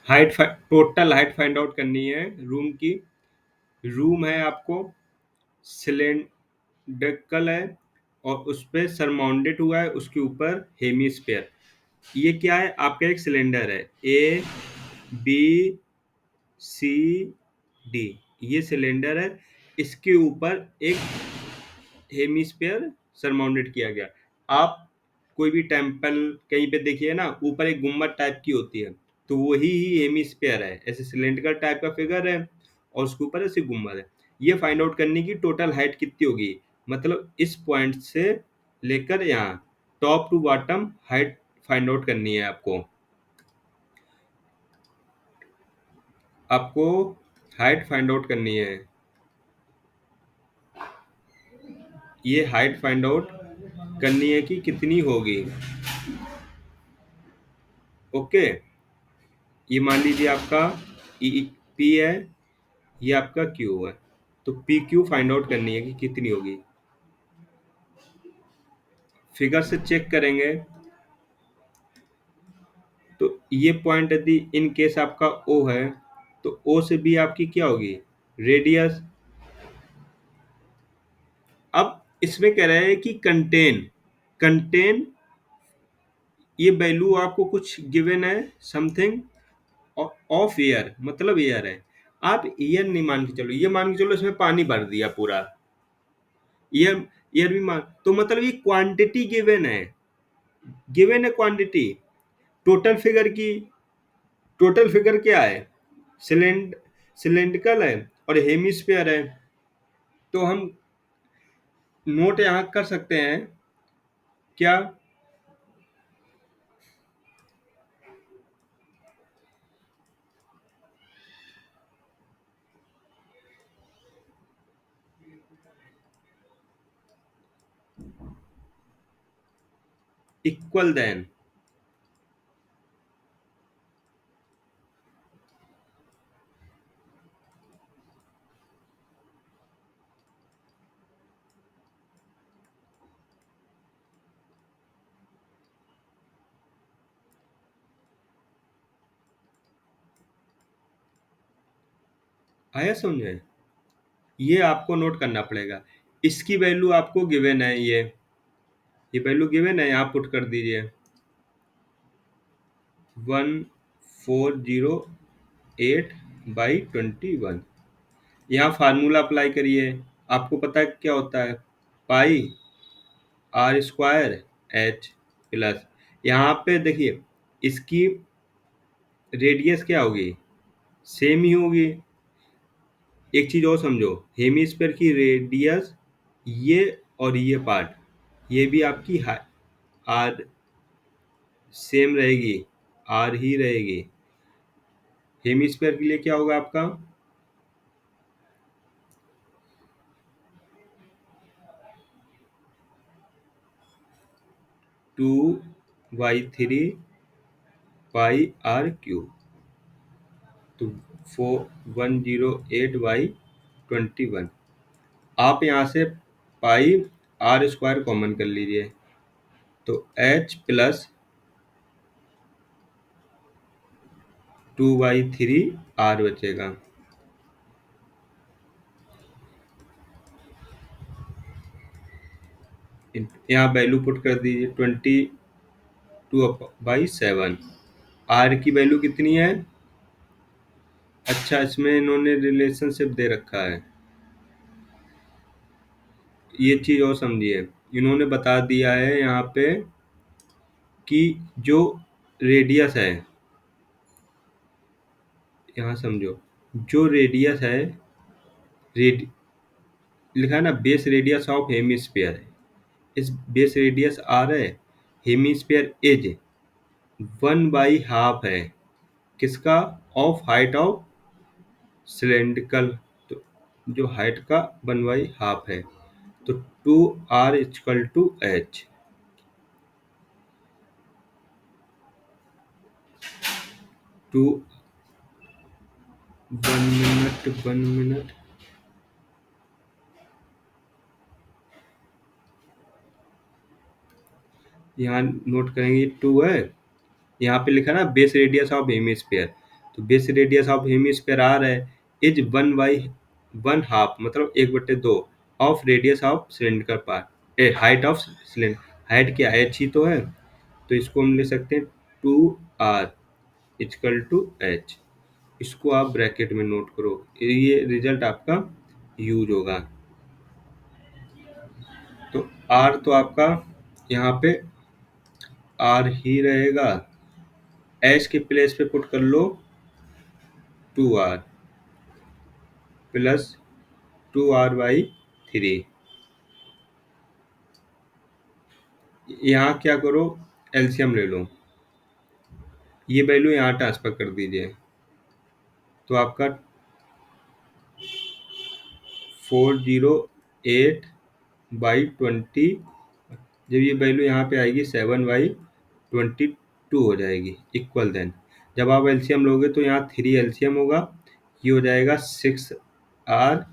Total height find out करनी है room की। रूम है आपको सिलेंड्रिकल है और उस पे सरमाउंडेड हुआ है, उसके ऊपर हेमीस्फेयर। ये क्या है आपका? एक सिलेंडर है, ए बी सी डी, ये सिलेंडर है। इसके ऊपर एक हेमीस्फेयर सरमाउंडेड किया गया। आप कोई भी टेम्पल कहीं पे देखिए ना, ऊपर एक गुम्बद टाइप की होती है, तो वही ही हेमीस्फेयर है। ऐसे सिलेंड्रिकल टाइप का फिगर है और उसके ऊपर ऐसे गुम्बद है। ये फाइंड आउट करने की टोटल हाइट कितनी होगी, मतलब इस पॉइंट से लेकर यहाँ top to bottom height find out करनी है आपको। आपको हाइट फाइंड आउट करनी है। ये हाइट फाइंड आउट करनी है कि कितनी होगी। ओके, ये मान लीजिए आपका पी है, ये आपका क्यू है, तो पी क्यू फाइंड आउट करनी है कि कितनी होगी। फिगर से चेक करेंगे तो ये पॉइंट यदि इन केस आपका ओ है, तो ओ से भी आपकी क्या होगी? रेडियस। अब इसमें कह रहे हैं कि कंटेन कंटेन ये वैल्यू आपको कुछ गिवन है, समथिंग ऑफ एयर, मतलब एयर है। आप एयर नहीं मान के चलो, ये मान के चलो इसमें पानी भर दिया पूरा। एयर एयर भी मान, तो मतलब ये क्वांटिटी गिवन है क्वांटिटी। टोटल फिगर की टोटल फिगर क्या है? सिलेंड सिलेंड्रिकल है और हेमिस्फीयर है। तो हम नोट यहाँ कर सकते हैं क्या? इक्वल देन, आया समझे? ये आपको नोट करना पड़ेगा। इसकी वैल्यू आपको गिवन है, ये वैल्यू गिवन है, यहाँ पुट कर दीजिए 1408/21। यहाँ फार्मूला अप्लाई करिए। आपको पता है क्या होता है? पाई आर स्क्वायर एच प्लस, यहाँ पे देखिए इसकी रेडियस क्या होगी? सेम ही होगी। एक चीज और समझो, हेमिस्फीयर की रेडियस ये और ये पार्ट, ये भी आपकी आर सेम रहेगी, आर ही रहेगी। हेमिस्फीयर के लिए क्या होगा आपका? 2/3 पाई r क्यूब, तो 4108/21। आप यहाँ से पाई आर स्क्वायर कॉमन कर लीजिए, तो h प्लस 2/3 r बचेगा। यहाँ वैल्यू पुट कर दीजिए 22/7। आर की वैल्यू कितनी है? अच्छा, इसमें इन्होंने रिलेशनशिप दे रखा है, ये चीज और समझिए। इन्होंने बता दिया है यहाँ पे कि जो रेडियस है, यहाँ समझो, जो रेडियस है, रेड लिखा है ना, बेस रेडियस ऑफ हेमिस्फीयर है। इस बेस रेडियस आर है, हेमिस्फीयर एज 1/2 है किसका? ऑफ हाइट ऑफ सिलेंड्रिकल, तो जो हाइट का 1/2 है, तो 2r=h। 2 1 मिनट यहाँ नोट करेंगे, 2 है। यहाँ पे लिखा ना बेस रेडियस ऑफ हेमिस्फीयर, तो base radius of hemisphere r है इज 1/1/2 मतलब 1/2 of radius of cylindrical part a height of cylinder. Height क्या एच ही तो है, तो इसको हम ले सकते हैं 2r इक्वल टू एच। इसको आप ब्रैकेट में नोट करो, ये रिजल्ट आपका यूज होगा। तो आर तो आपका यहाँ पे आर ही रहेगा, एच के प्लेस पे पुट कर लो 2r प्लस 2r/3। यहाँ क्या करो, एलसीएम ले लो, ये वैल्यू यहाँ ट्रांसफर कर दीजिए, तो आपका 408/20, जब ये वैल्यू यहाँ पे आएगी 7/22 हो जाएगी इक्वल देन। जब आप एलसीएम लोगे तो यहाँ 3 एलसीएम होगा, ये हो जाएगा 6r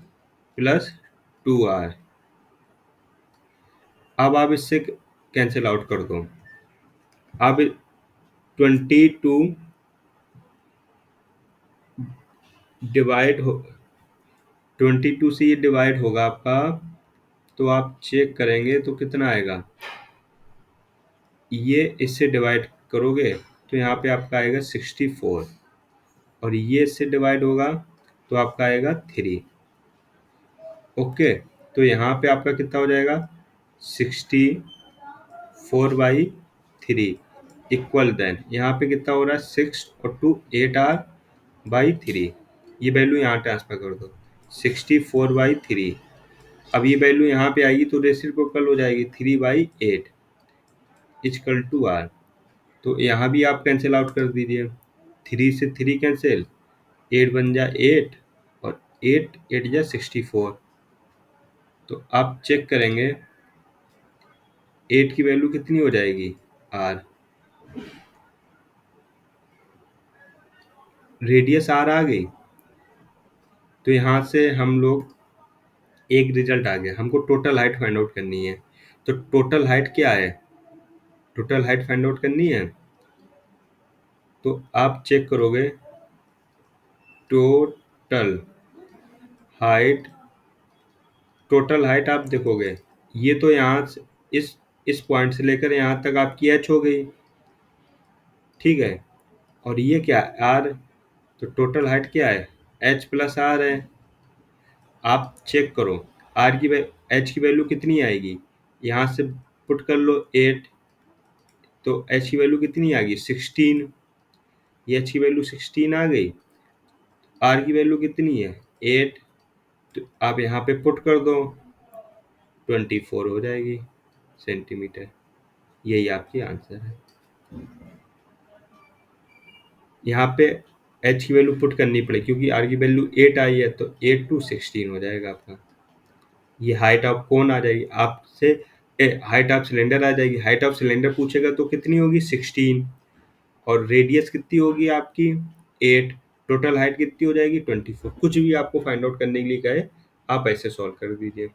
प्लस 2r। अब आप इससे कैंसिल आउट कर दो। अब 22 डिवाइड हो 22 से ये डिवाइड होगा आपका, तो आप चेक करेंगे तो कितना आएगा, ये इससे डिवाइड करोगे तो यहाँ पे आपका आएगा 64, और ये इससे डिवाइड होगा तो आपका आएगा 3। ओके, तो यहाँ पे आपका कितना हो जाएगा 64/3 इक्वल देन यहाँ पे कितना हो रहा है 6 और 2 8r/3। ये वैल्यू यहाँ ट्रांसफर कर दो 64/3। अब ये वैल्यू यहाँ पे आएगी तो रेसिप्रोकल हो जाएगी 3/8 इक्वल टू r। तो यहाँ भी आप कैंसिल आउट कर दीजिए, 3 से 3 कैंसिल, 8 बन जा 8 और 8 8 जा 64। तो आप चेक करेंगे 8 की वैल्यू कितनी हो जाएगी r, रेडियस r आ गई। तो यहाँ से हम लोग एक रिजल्ट आ गया, हमको टोटल हाइट फाइंड आउट करनी है। तो टोटल हाइट क्या है, टोटल हाइट फाइंड आउट करनी है, तो आप चेक करोगे टोटल हाइट, टोटल हाइट आप देखोगे ये तो यहाँ से इस पॉइंट से लेकर यहाँ तक आपकी एच हो गई, ठीक है, और ये क्या है आर, तो टोटल हाइट क्या है एच प्लस आर है। आप चेक करो आर की एच की वैल्यू कितनी आएगी, यहाँ से पुट कर लो 8, तो एच की वैल्यू कितनी आ गई 16, ये एच की वैल्यू 16 आ गई, आर की वैल्यू कितनी है 8, तो आप यहाँ पे पुट कर दो 24 हो जाएगी सेंटीमीटर। यही आपकी आंसर है। यहाँ पे एच की वैल्यू पुट करनी पड़ेगी क्योंकि आर की वैल्यू 8 आई है, तो 8 to 16 हो जाएगा आपका। ये हाइट ऑफ कोन आ जाएगी आपसे, हाइट ऑफ सिलेंडर आ जाएगी, हाइट ऑफ सिलेंडर पूछेगा तो कितनी होगी 16, और रेडियस कितनी होगी आपकी 8, टोटल हाइट कितनी हो जाएगी 24। कुछ भी आपको फाइंड आउट करने के लिए कहे आप ऐसे सॉल्व कर दीजिए।